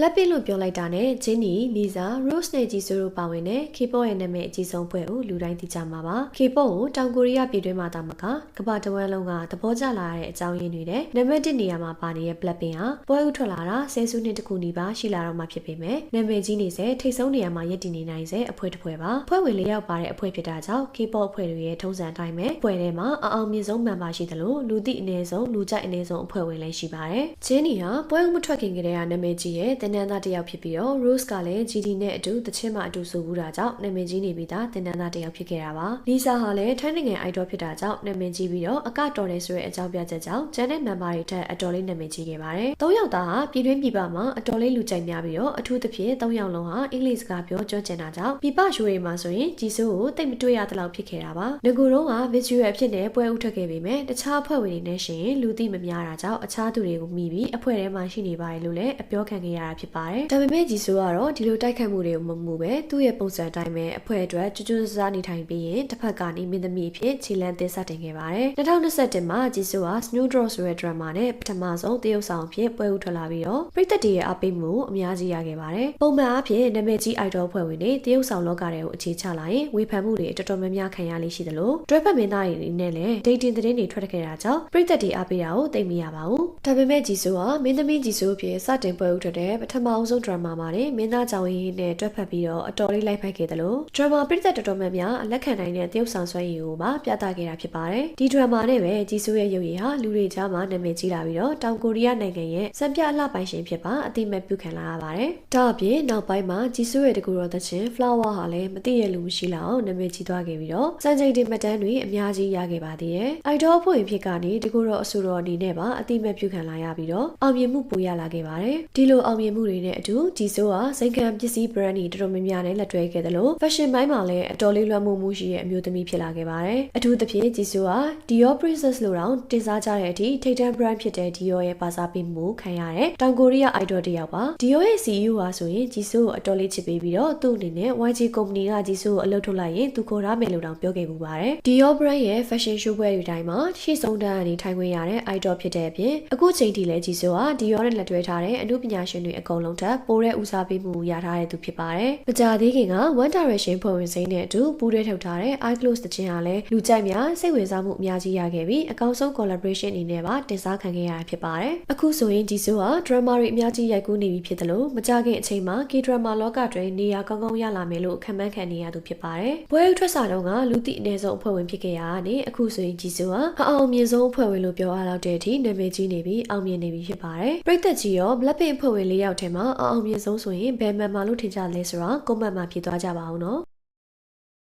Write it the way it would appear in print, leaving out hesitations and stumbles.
Blackpink လို့ပြောလိုက်တာနဲ့ Jennie, Lisa, Rose နဲ့ Jisoo တို့ပါဝင်တဲ့ K-pop ရဲ့နာမည်အကြီးဆုံးဖွဲ့ကိုလူတိုင်းသိကြမှာပါ။ K-pop ကိုတောင်ကိုရီးယားပြည်တွင်းမှာတာမကကမ္ဘာတစ်ဝန်းလုံးကသဘောကျလာတဲ့အကြောင်းရင်းတွေနဲ့နံပါတ်1နေရာမှာပါနေတဲ့ Blackpink ဟာပွဲဥထွက်လာတာဆယ်စုနှစ်တစ်ခုနီးပါးရှိလာတော့မှဖြစ်ပေမဲ့နာမည်ကြီးနေစေထိတ်ဆုံးနေရာမှာရည်တည်နေနိုင်စေအဖွဲ့တစ်ဖွဲ့ပါ။ဖွဲ့ဝင်၄ယောက်ပါတဲ့အဖွဲ့ဖြစ်တာကြောင့် K-pop အဖွဲ့တွေရဲ့ထုံးစံအတိုင်းပဲဖွဲ့ထဲမှာအောင်မြင်ဆုံး member ရှိသလိုလူသိအနည်းဆုံးလူကြိုက်အနည်းဆုံးအဖွဲ့ဝင်လည်းရှိပါတယ်။ Jennie ဟာပွဲဥမထွက်ခင်ကတည်းကနာမည်ကြီးရဲ့တင်နန်းသားတစ်ယောက်ဖြစ်ပြီးတော့ Rose ကလည်း GD နဲ့အတူတချင်းမှအတူဆိုဘူးတာကြောင့်နာမည်ကြီးနေပြီးသားတင်နန်းသားတစ်ယောက်ဖြစ်ခဲ့တာပါ။ Lisa ဟာလည်းထိုင်းနိုင်ငံ idol ဖြစ်တာကြောင့်နာမည်ကြီးပြီးတော့အကတော်တယ်ဆိုတဲ့အကြောင်းပြချက်ကြောင့်ကျန်တဲ့ member တွေထက်အတော်လေးနာမည်ကြီးခဲ့ပါတယ်။၃ယောက်သားဟာပြည်တွင်းပြည်ပမှာအတော်လေးလူကြိုက်များပြီးတော့အထူးသဖြင့်၃ယောက်လုံးဟာအင်္ဂလိပ်စကားပြောကျွမ်းကျင်တာကြောင့်ပြည်ပရှိုးတွေမှာဆိုရင် Jisoo ကိုတိတ်မတွေ့ရသလောက်ဖြစ်ခဲ့တာပါ။ငကူတော့က visual အဖြစ်နဲ့ပွဲဥထွက်ခဲ့ပေမဲ့တခြားအဖွဲ့ဝင်တွေနဲ့ရှင်လူသိမများတာကြောင့်အခြားသူတွေကိုမိပြီးအဖွဲ့ထဲမှာရှိနေပါတယ်လို့လည်းအပြောခံခဲ့ရတာဖြစ်ပါတယ်။ဒါပေမဲ့ Jisoo ကတော့ဒီလိုတိုက်ခိုက်မှုတွေကိုမမှုပဲသူ့ရဲ့ပုံစံအတိုင်းပဲအဖွဲ့အတွက်ကျွတ်ကျွတ်စားနေထိုင်ပြီးရင်တစ်ဖက်ကနေမင်းသမီးအဖြစ်ခြေလမ်းတင်ဆက်တင်ခဲ့ပါတယ်။2021မှာ Jisoo ဟာ Snowdrop ဆိုတဲ့ drama နဲ့ပထမဆုံးသရုပ်ဆောင်အဖြစ်ပွဲဥထွက်လာပြီးတော့ပရိသတ်တွေရဲ့အားပေးမှုအများကြီးရခဲ့ပါတယ်။ပုံမှန်အားဖြင့်နာမည်ကြီး idol ဖွဲ့ဝင်တွေသရုပ်ဆောင်လောကတွေကိုအခြေချလာရင်ဝေဖန်မှုတွေတော်တော်များများခံရလိမ့်ရှိသလိုတွဲဖက်မင်းသားတွေနဲ့လည်း dating သတင်းတွေထွက်ခဲ့တာကြောင့်ပရိသတ်တွေအားပေးတာကိုသိမရပါဘူး။ဒါပေမဲ့ Jisoo ဟာမင်းသမီး Jisoo ဖြစ်စတင်ပွဲဥထွက်တဲ့ပထမဆုံး drama မှာလည်းမင်းသားကြောင်ရင်းနဲ့တွဲဖက်ပြီးတော့အတော်လေးလိုက်ဖိုက်ခဲ့တယ်လို့ drama ပရိသတ်တော်တော်များများလက်ခံနိုင်တဲ့သရုပ်ဆောင်စွမ်းရည်ကိုပါပြသခဲ့တာဖြစ်ပါတယ်။ဒီ drama နဲ့ပဲ Jisoo ရဲ့ရုပ်ရည်ဟာလူတွေကြားမှာနာမည်ကြီးလာပြီးတော့တောင်ကိုရီးယားနိုင်ငံရဲ့စံပြအလှပိုင်ရှင်ဖြစ်ပါအတိအမဲ့ပြုခံလာရပါတယ်။ဒါအပြင်နောက်ပိုင်းမှာ Jisoo ရဲ့တကူတော်သချင်း Flower ဟာလည်းမသိရလူမရှိလောက်အောင်နာမည်ကြီးသွားခဲ့ပြီးတော့စံချိန်တင်မှတ်တမ်းတွေအများကြီးရခဲ့ပါသေးတယ်။ idol ဖွဲ့ဝင်ဖြစ်ကနေတကူတော်အဆိုတော်အနေနဲ့ပါအတိအမဲ့ပြုခံလာရပြီးတော့အောင်မြင်မှုပိုရလာခဲ့ပါတယ်။ဒီလိုအောင်မြင်မှုတွေနဲ့အတူ Jisoo ဟာစိတ်ခံပစ္စည်း brand တွေတော်တော်များများနဲ့လက်တွဲခဲ့တယ်လို့ fashion ဘိုင်းမှာလည်းအတော်လေးလွှမ်းမိုးမှုရှိတဲ့အမျိုးသမီးဖြစ်လာခဲ့ပါတယ်။အထူးသဖြင့် Jisoo ဟာ Dior Princess လို့တောင်တင်စားကြတဲ့အထိထိပ်တန်း brand ဖြစ်တဲ့ Dior ရဲ့ပါစားပေးမှုခံရတဲ့တောင်ကိုရီးယား idol တစ်ယောက်ပါ။ Dior ရဲ့ CEO ဟာဆိုရင် Jisoo ကိုအတော်လေးချစ်ပေးပြီးတော့သူ့အနေနဲ့ YG company က Jisoo ကိုအလုပ်ထုတ်လိုက်ရင်သူခေါ်ရမယ်လို့တောင်ပြောခဲ့ပူပါတယ်။ Dior brand ရဲ့ fashion show ပွဲတွေတိုင်းမှာရှေ့ဆုံးတန်းအနေထိုင်ခွင့်ရတဲ့ idol ဖြစ်တဲ့အပြင်အခုချိန်ထိလည်း Jisoo ဟာ Dior နဲ့လက်တွဲထားတဲ့အမှုပညာရှင်တွေအကုန်လုံးထက်ပိုတဲ့ဦးစားပေးမှုရထားတဲ့သူဖြစ်ပါတယ်။မကြာသေးခင်က One Direction ဖွဲ့ဝင်စိမ်းနဲ့အတူပူးတွဲထုတ်ထားတဲ့ Eye Close တခြင်းဟာလည်းလူကြိုက်များစိတ်ဝင်စားမှုအများကြီးရခဲ့ပြီးအကောင်းဆုံး collaboration အနေနဲ့ပါတင်စားခံခဲ့ရတာဖြစ်ပါတယ်။အခုဆိုရင် Jisoo ဟာ drama တွေအများကြီးရိုက်ကူးနေပြီဖြစ်တယ်လို့မကြာခင်အချိန်မှာ K-drama လောကတွင်နေရာကောင်းကောင်းရလာမယ်လို့ခန့်မှန်းခံနေရသူဖြစ်ပါတယ်။ပွဲဥထွက်စာတုန်းကလူသိအနည်းဆုံးအဖွဲ့ဝင်ဖြစ်ခဲ့ရတာနဲ့အခုဆိုရင် Jisoo ဟာအောင်မြင်ဆုံးအဖွဲ့ဝင်လို့ပြောရလောက်တဲ့အထိနာမည်ကြီးနေပြီးအောင်မြင်နေပြီဖြစ်ပါတယ်။ပရိသတ်ကြီးရော Blackpink အဖွဲ့ဝင်၄ယောက်ထဲမှာအောင်မြင်ဆုံးဆိုရင်ဘယ်မှန်မှလို့ထင်ကြလဲဆိုတာ comment မှာဖြေသွားကြပါဦးနော်။